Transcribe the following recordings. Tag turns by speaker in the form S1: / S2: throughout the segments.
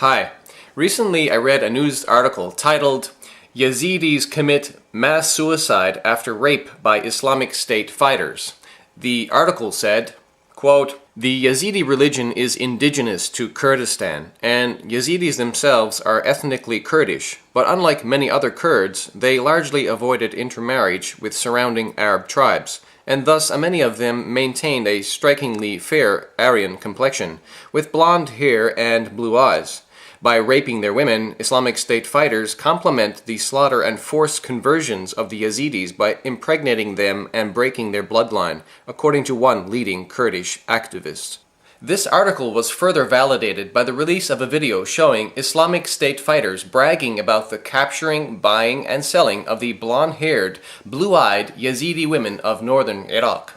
S1: Hi. Recently I read a news article titled, "Yazidis Commit Mass Suicide After Rape by Islamic State Fighters." The article said, quote, "The Yazidi religion is indigenous to Kurdistan, and Yazidis themselves are ethnically Kurdish, but unlike many other Kurds, they largely avoided intermarriage with surrounding Arab tribes, and thus many of them maintained a strikingly fair Aryan complexion, with blonde hair and blue eyes. By raping their women, Islamic State fighters complement the slaughter and forced conversions of the Yazidis by impregnating them and breaking their bloodline, according to one leading Kurdish activist." This article was further validated by the release of a video showing Islamic State fighters bragging about the capturing, buying, and selling of the blonde-haired, blue-eyed Yazidi women of northern Iraq.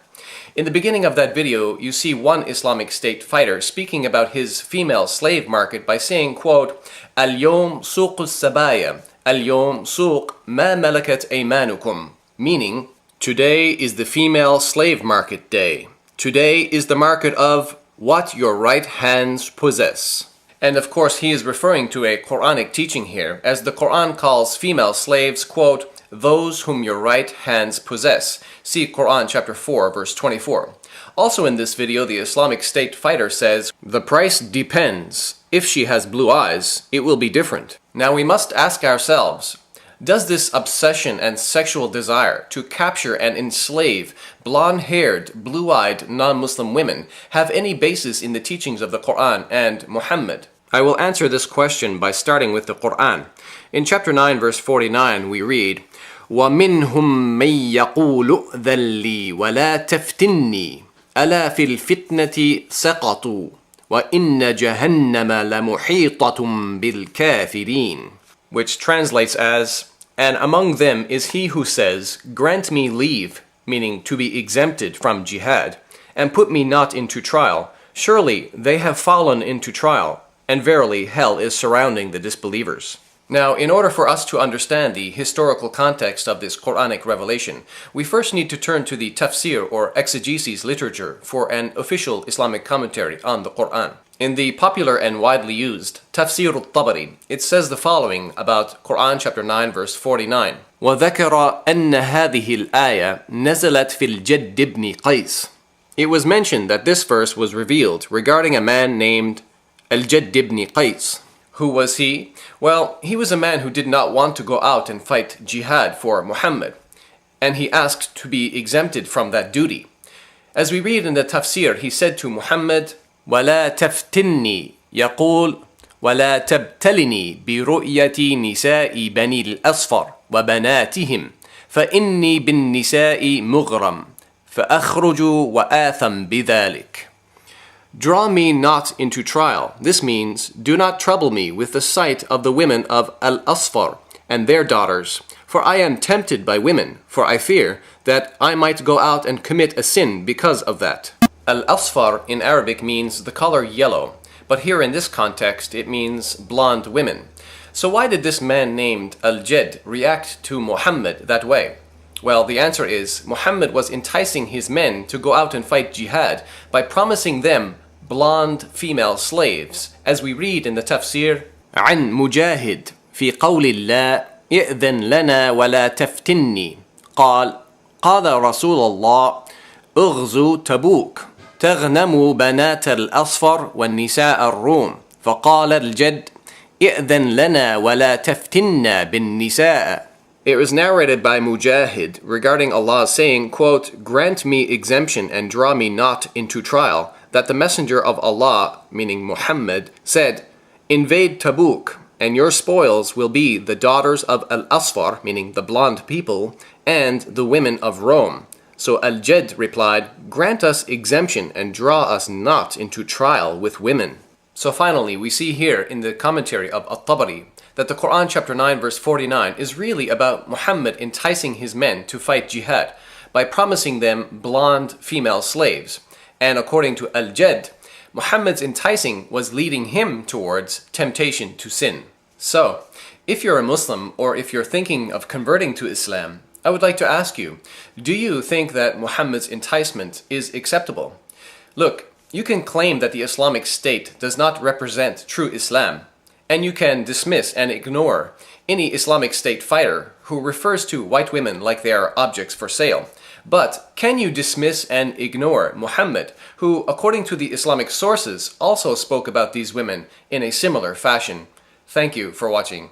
S1: In the beginning of that video, you see one Islamic State fighter speaking about his female slave market by saying, quote, "Al-yom suq al-sabaya, al-yom suq ma malakat aymanukum," meaning, today is the female slave market day. Today is the market of what your right hands possess. And of course he is referring to a Quranic teaching here, as the Quran calls female slaves, quote, "those whom your right hands possess." See Quran chapter 4, verse 24. Also in this video, the Islamic State fighter says, "The price depends. If she has blue eyes, it will be different." Now we must ask ourselves, does this obsession and sexual desire to capture and enslave blonde-haired, blue-eyed non-Muslim women have any basis in the teachings of the Quran and Muhammad? I will answer this question by starting with the Quran. In chapter 9, verse 49, we read, وَمِنْهُمْ مَنْ يَقُولُ ذَلِّي وَلَا تَفْتِنِّي أَلَا فِي الْفِتْنَةِ سَقَطُوا وَإِنَّ جَهَنَّمَ لَمُحِيطَةٌ بِالْكَافِرِينَ, which translates as, "And among them is he who says, 'Grant me leave,' meaning to be exempted from jihad, "and put me not into trial. Surely they have fallen into trial, and verily hell is surrounding the disbelievers." Now, in order for us to understand the historical context of this Quranic revelation, we first need to turn to the tafsir or exegesis literature for an official Islamic commentary on the Quran. In the popular and widely used tafsir Al-Tabari, it says the following about Quran chapter 9 verse 49. وَذَكَرَ أَنَّ هَذِهِ الْآيَةِ نَزَلَتْ فِي الْجَدِّ بْنِ قَيْسٍ. It was mentioned that this verse was revealed regarding a man named Al-Jadd ibn Qais. Who was he? Well, he was a man who did not want to go out and fight jihad for Muhammad, and he asked to be exempted from that duty. As we read in the tafsir, he said to Muhammad, وَلَا تَفْتِنِّي يقول وَلَا تَبْتَلِنِي بِرُؤْيَةِ نِسَاءِ بَنِي الْأَصْفَرِ وَبَنَاتِهِمْ فَإِنِّي بِالنِّسَاءِ مُغْرَمٌ فَأَخْرُجُ وَآثَمْ بِذَلِكَ. Draw me not into trial. This means, do not trouble me with the sight of the women of Al-Asfar and their daughters, for I am tempted by women, for I fear that I might go out and commit a sin because of that. Al-Asfar in Arabic means the color yellow, but here in this context it means blonde women. So why did this man named Al-Jadd react to Muhammad that way? Well, the answer is, Muhammad was enticing his men to go out and fight jihad by promising them blonde female slaves, as we read in the tafsir, عن مجاهد في قول الله إئذن لنا ولا تفتني قال رسول الله اغزوا تبوك تغنموا بنات الأصفر والنساء الروم فقال الجد إئذن لنا ولا تفتنا بالنساء. It was narrated by Mujahid regarding Allah saying, quote, "Grant me exemption and draw me not into trial," that the messenger of Allah, meaning Muhammad, said, "Invade Tabuk, and your spoils will be the daughters of Al-Asfar," meaning the blonde people, "and the women of Rome." So Al-Jadd replied, "Grant us exemption and draw us not into trial with women." So finally, we see here in the commentary of Al-Tabari that the Quran chapter 9 verse 49 is really about Muhammad enticing his men to fight jihad by promising them blonde female slaves. And according to Al-Jadd, Muhammad's enticing was leading him towards temptation to sin. So, if you're a Muslim or if you're thinking of converting to Islam, I would like to ask you, do you think that Muhammad's enticement is acceptable? Look, you can claim that the Islamic State does not represent true Islam, And you can dismiss and ignore any Islamic State fighter who refers to white women like they are objects for sale. But can you dismiss and ignore Muhammad, who, according to the Islamic sources, also spoke about these women in a similar fashion? Thank you for watching.